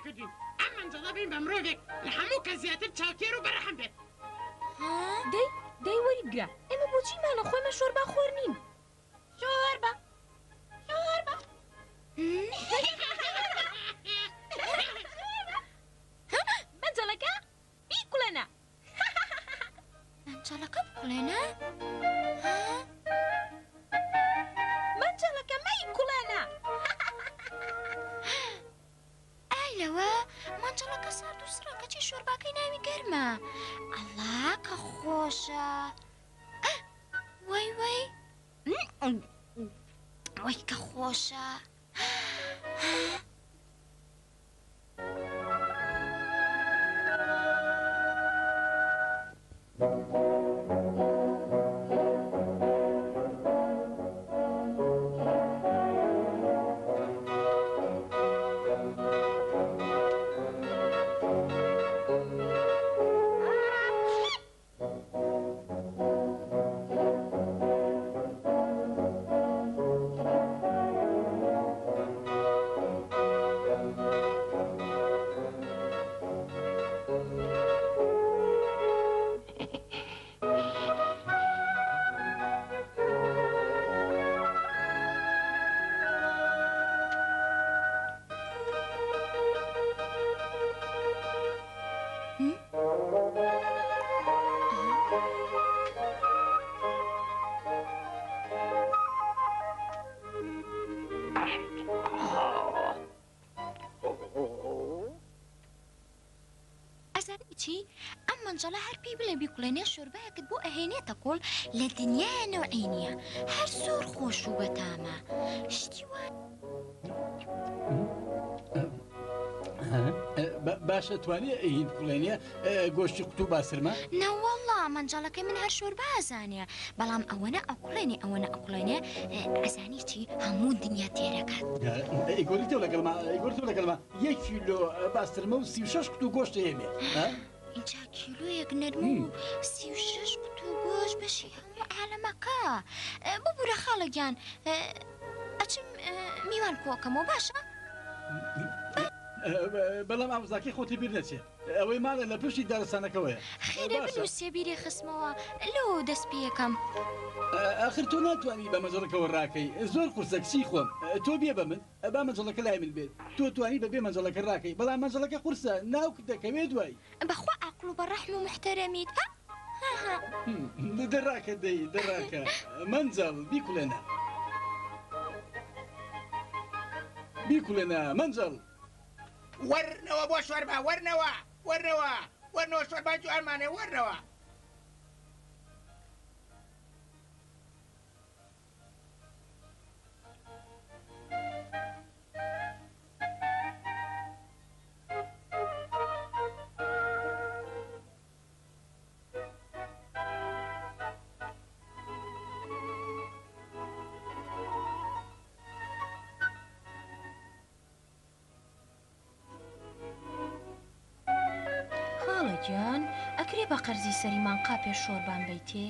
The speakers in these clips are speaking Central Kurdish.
کردین ئەم مەنجەڵە بین بە مرۆڤێک لە هەموو کە زیاتر چاوکێر و بەرەحەم بێت دەی وەریگرە ئێمە بۆچی مانە خۆمە شۆربا خۆر نین شۆربا مەنجەڵەکە بیکوڵێنە مەنجەڵەکە بکوڵێنە مەنجەڵەکە مەیکوڵێنە ئایلەوە مەنجەڵەکە سارد و سڕە کەچی شۆرباکەی ناوی گەرمە ئەڵا کە خۆشە وەی کە خۆشە ئەم مەنجەڵە هەر پێی بڵێ بیکوڵێنێ شۆربایەکت بۆ ئەهێنێتە کۆڵ لە دنیای نەوعی نییە هەر زۆر خۆش و بەتامە شتی وان باشە توانێ ئەهین بکوڵێنێ گۆشتی قوت و باسرمە نەوەڵڵا مەنجەڵەکەی من هەر شۆربا ئەزانێ بەڵام ئەوەنە ئەوکوڵێنێ ئەزانی چی هەموو دنیا تێرەکات ئیگۆریتەوە لەگەڵما 1 کیلۆ باسترمە و 36 قوت و گۆشت ئێمێ اینجا کیلۆیەک نەرمە و 36 قوت و گۆشت بەشی هەموو عالەمەکە ببوورە خاڵەگیان ئەچم میوان کۆکەمەوە باشە؟ بەڵام ئامۆزاکەی خۆتی بیر نەچێت ئەوەی ماڵە لە پشتی دارستانەکەوەیە خێرە بنووسێ بیری خستمەوە لەو دەست پێیەکەم ئاخر تۆ ناتوانی بە مەنجەڵەکەەوە ڕاکەی زۆر قورسە کچی خۆم تۆ بێ بە من با مەنجەڵەکە لای من بێت تۆ توانی بەبێ مەنجەڵەکە ڕاکەی بەڵام مەنجەڵەکە قورسە ناوک دەکەوێت دوای بەخوا عەقڵ و بەڕەحم و محتەرەمیت دەڕاکە دەڕاکە مەنجەڵ بیکوڵێنە مەنجەڵ وەرنەوە بۆ شۆربا وەرنەوە شۆربا جوانمانێ وەرنەوە گیان ئەکرێ بە قەرزی سەریمان قاپێ شۆربان بیتێ؟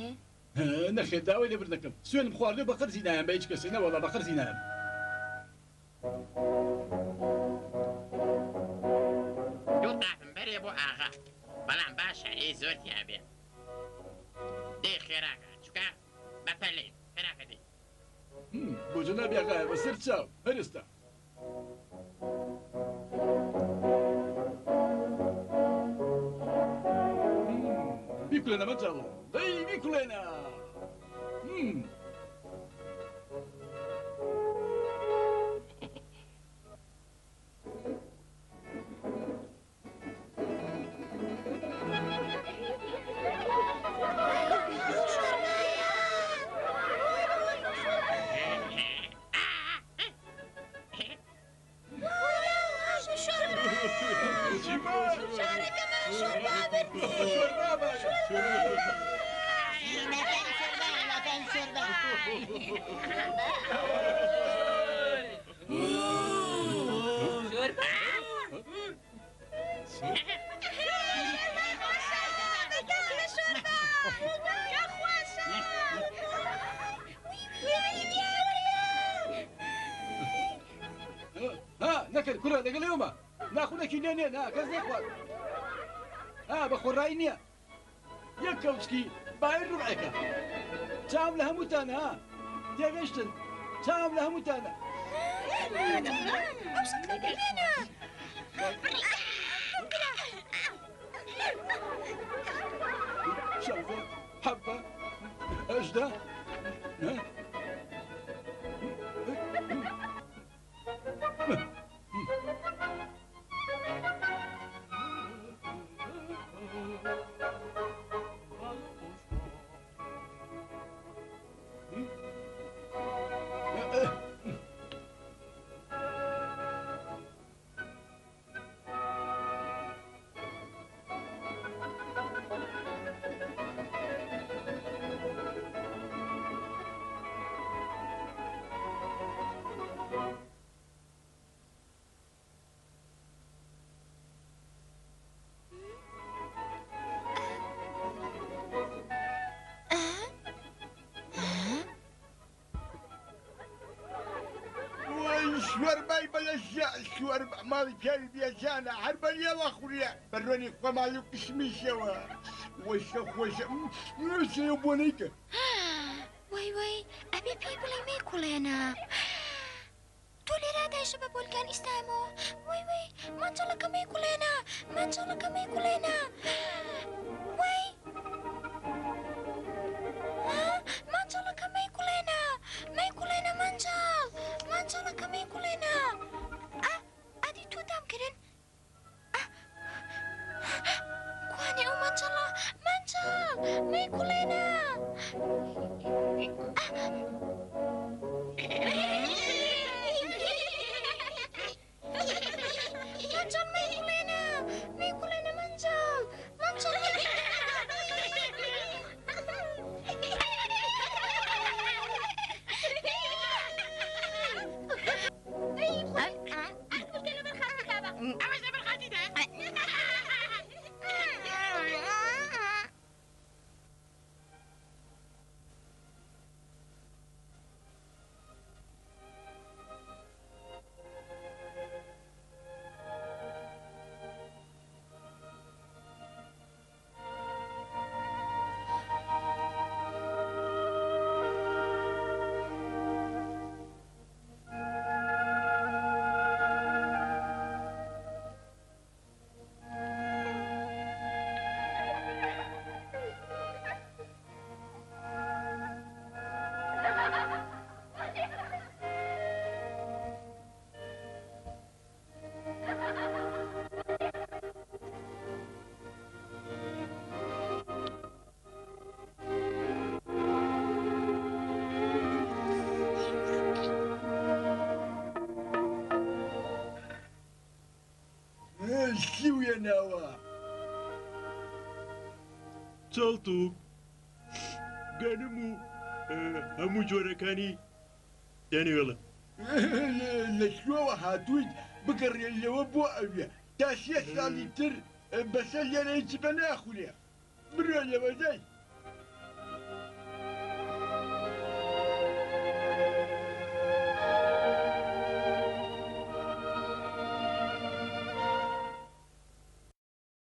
نەخێت داوای لێ بردەکەم سوێنم خواردێ بە قەرزی نایەم بە هیچ کەسێ نەوەڵا بە قەرزی نایەم دوو قاپم بەرێ بۆ ئاغا بەڵام باشە ئێ زۆر تیابێ دەی خێراکە چووکە بەپەلێ خێراکە دەی بۆ جەنابی ئاغایە بەسەر چاو هەرستا بیکوڵێنە مەنجەڵ دەی بیکوڵێنە نەکرد کوڕە لەگەڵێومە ناخونەکی نێنێ نا کەس نەخوات بە خۆڕایی نییە یەک کەوچکی بایر ڕوعەکە چاوم لە هەمووتانە ها تێگەشتن چاوم لە هەمووتانە شەوزە حەبە ئەژدە شۆربای بەلەشیا شۆربا ماڵی پیاوی بێجانە هەر بەریەوە خوریە بەڕۆنی خۆماڵی و کشمیشەوە وەشە خۆشە نوێشەیە بۆ نەیکە وای وای ئەبێ پێی بڵێ مێکوڵێنە تۆ لێرە دایشە بە بۆلگان ئیستایمەوە وای وای مانجەڵەکە مێکوڵێنە مانجەڵەکە مێکوڵێنە وای مانجەڵەکە مێکوڵێنە مێکوڵێنە مانجەڵ مانجەڵەکە مێکوڵێنە ئەدی تۆ دامکردن کوانێ ئەو مانجەڵە مانجەڵ مێکوڵێنە منجل ميكولينا ميكولينا منجل منجل شیویە ناوە چەڵت و گەنم و هەموو جۆرەکانی دەنێڵە لە شوەوە هاتوویت بگەڕێنەوە بۆ ئەوێ تا 6 ساڵی تر بەسەر لێرەیەکی بە ناخورێ بڕۆ لەوە دای